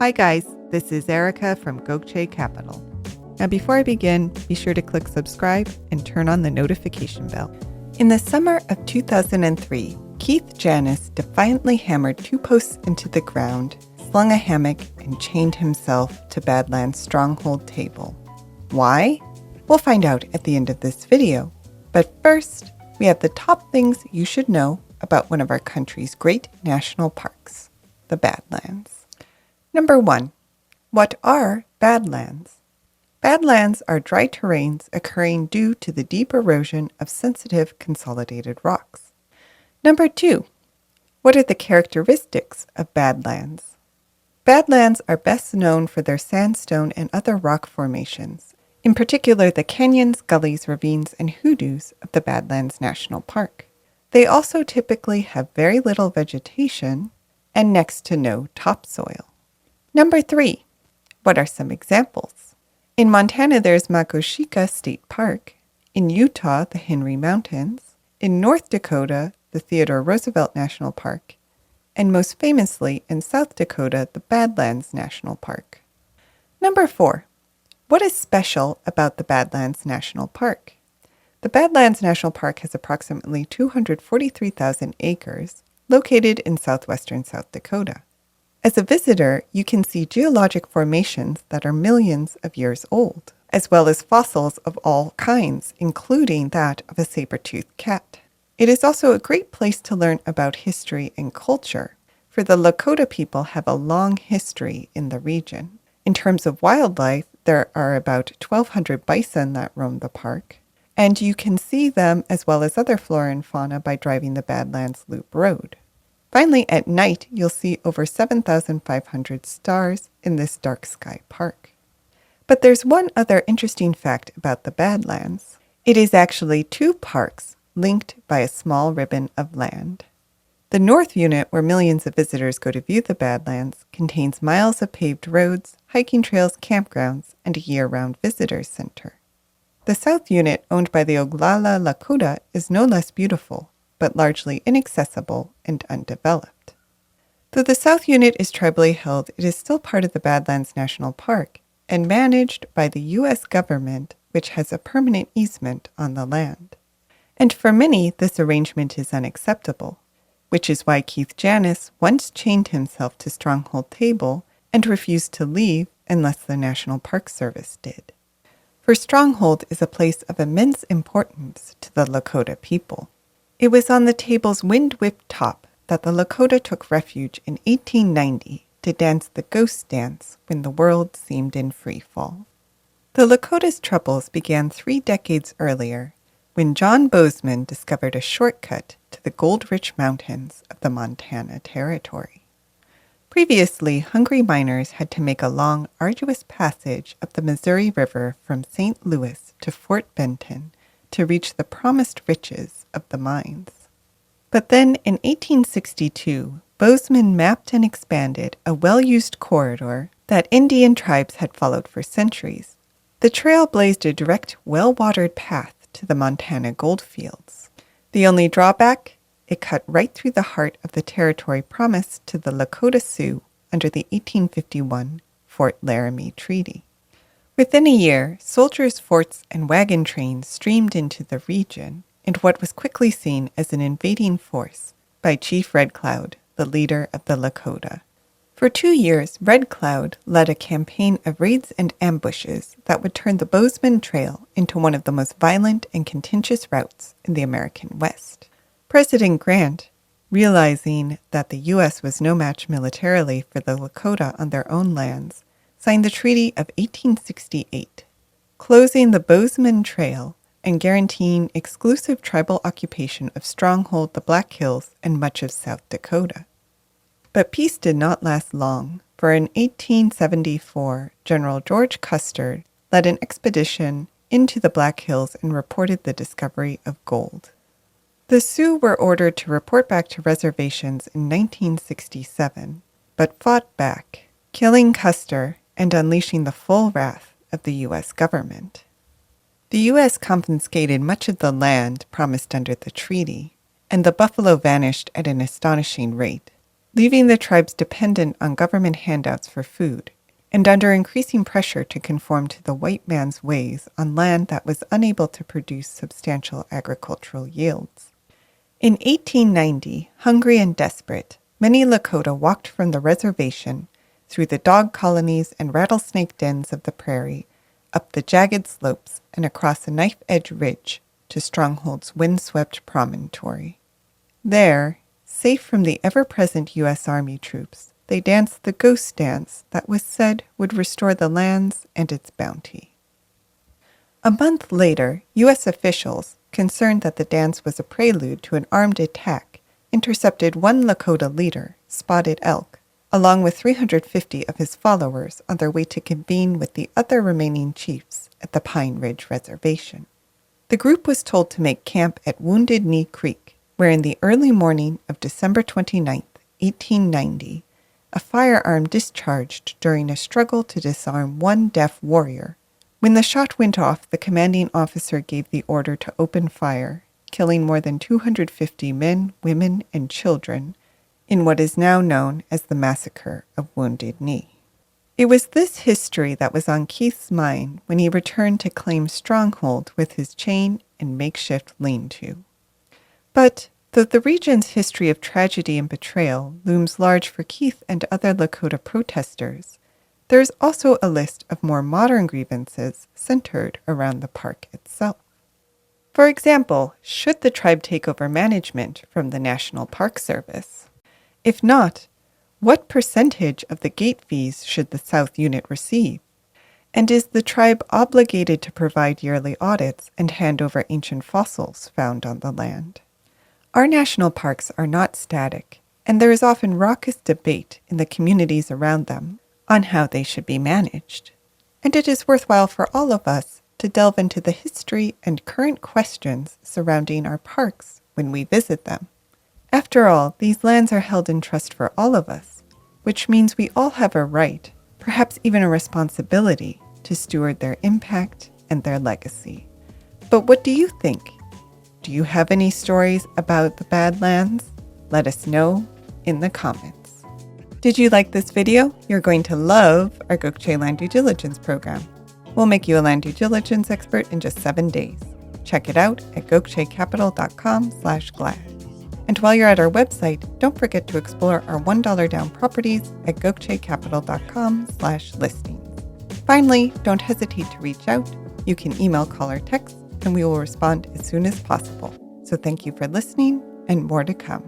Hi guys, this is Erica from Gokce Capital. Now before I begin, be sure to click subscribe and turn on the notification bell. In the summer of 2003, Keith Janis defiantly hammered 2 posts into the ground, slung a hammock, and chained himself to Badlands' stronghold table. Why? We'll find out at the end of this video. But first, we have the top things you should know about one of our country's great national parks, the Badlands. Number 1. What are Badlands? Badlands are dry terrains occurring due to the deep erosion of sensitive consolidated rocks. Number 2. What are the characteristics of Badlands? Badlands are best known for their sandstone and other rock formations, in particular the canyons, gullies, ravines, and hoodoos of the Badlands National Park. They also typically have very little vegetation and next to no topsoil. Number 3. What are some examples? In Montana, there's Makoshika State Park. In Utah, the Henry Mountains. In North Dakota, the Theodore Roosevelt National Park. And most famously, in South Dakota, the Badlands National Park. Number 4. What is special about the Badlands National Park? The Badlands National Park has approximately 243,000 acres, located in southwestern South Dakota. As a visitor, you can see geologic formations that are millions of years old, as well as fossils of all kinds, including that of a saber-toothed cat. It is also a great place to learn about history and culture, for the Lakota people have a long history in the region. In terms of wildlife, there are about 1,200 bison that roam the park, and you can see them as well as other flora and fauna by driving the Badlands Loop Road. Finally, at night, you'll see over 7,500 stars in this dark sky park. But there's one other interesting fact about the Badlands. It is actually 2 parks linked by a small ribbon of land. The North Unit, where millions of visitors go to view the Badlands, contains miles of paved roads, hiking trails, campgrounds, and a year-round visitors center. The South Unit, owned by the Oglala Lakota, is no less beautiful, but largely inaccessible and undeveloped. Though the South Unit is tribally held, it is still part of the Badlands National Park and managed by the U.S. government, which has a permanent easement on the land. And for many, this arrangement is unacceptable, which is why Keith Janis once chained himself to Stronghold Table and refused to leave unless the National Park Service did. For Stronghold is a place of immense importance to the Lakota people. It was on the table's wind-whipped top that the Lakota took refuge in 1890 to dance the ghost dance when the world seemed in free fall. The Lakota's troubles began 3 decades earlier when John Bozeman discovered a shortcut to the gold-rich mountains of the Montana Territory. Previously, hungry miners had to make a long, arduous passage up the Missouri River from St. Louis to Fort Benton to reach the promised riches of the mines. But then, in 1862, Bozeman mapped and expanded a well-used corridor that Indian tribes had followed for centuries. The trail blazed a direct, well-watered path to the Montana gold fields. The only drawback? It cut right through the heart of the territory promised to the Lakota Sioux under the 1851 Fort Laramie Treaty. Within a year, soldiers, forts, and wagon trains streamed into the region in what was quickly seen as an invading force by Chief Red Cloud, the leader of the Lakota. For 2 years, Red Cloud led a campaign of raids and ambushes that would turn the Bozeman Trail into one of the most violent and contentious routes in the American West. President Grant, realizing that the U.S. was no match militarily for the Lakota on their own lands, signed the Treaty of 1868, closing the Bozeman Trail and guaranteeing exclusive tribal occupation of Stronghold, the Black Hills, and much of South Dakota. But peace did not last long, for in 1874, General George Custer led an expedition into the Black Hills and reported the discovery of gold. The Sioux were ordered to report back to reservations in 1967, but fought back, killing Custer and unleashing the full wrath of the U.S. government. The U.S. confiscated much of the land promised under the treaty, and the buffalo vanished at an astonishing rate. leaving the tribes dependent on government handouts for food and under increasing pressure to conform to the white man's ways on land that was unable to produce substantial agricultural yields. In 1890, hungry and desperate, many Lakota walked from the reservation through the dog colonies and rattlesnake dens of the prairie, up the jagged slopes and across a knife-edge ridge to Stronghold's windswept promontory. There, safe from the ever-present U.S. Army troops, they danced the ghost dance that was said would restore the lands and its bounty. A month later, U.S. officials, concerned that the dance was a prelude to an armed attack, intercepted one Lakota leader, Spotted Elk, along with 350 of his followers on their way to convene with the other remaining chiefs at the Pine Ridge Reservation. The group was told to make camp at Wounded Knee Creek, where in the early morning of December 29, 1890, a firearm discharged during a struggle to disarm one deaf warrior. When the shot went off, the commanding officer gave the order to open fire, killing more than 250 men, women, and children in what is now known as the Massacre of Wounded Knee. It was this history that was on Keith's mind when he returned to claim Stronghold with his chain and makeshift lean-to. But though the region's history of tragedy and betrayal looms large for Keith and other Lakota protesters, there is also a list of more modern grievances centered around the park itself. For example, should the tribe take over management from the National Park Service? If not, what percentage of the gate fees should the South Unit receive? And is the tribe obligated to provide yearly audits and hand over ancient fossils found on the land? Our national parks are not static, and there is often raucous debate in the communities around them on how they should be managed. And it is worthwhile for all of us to delve into the history and current questions surrounding our parks when we visit them. After all, these lands are held in trust for all of us, which means we all have a right, perhaps even a responsibility, to steward their impact and their legacy. But what do you think? Do you have any stories about the Badlands? Let us know in the comments. Did you like this video? You're going to love our Gokce Land Due Diligence program. We'll make you a land due diligence expert in just 7 days. Check it out at gokcecapital.com/glad. And while you're at our website, don't forget to explore our $1 down properties at gokcecapital.com/listings. Finally, don't hesitate to reach out. You can email, call, or text, and we will respond as soon as possible. So thank you for listening, and more to come.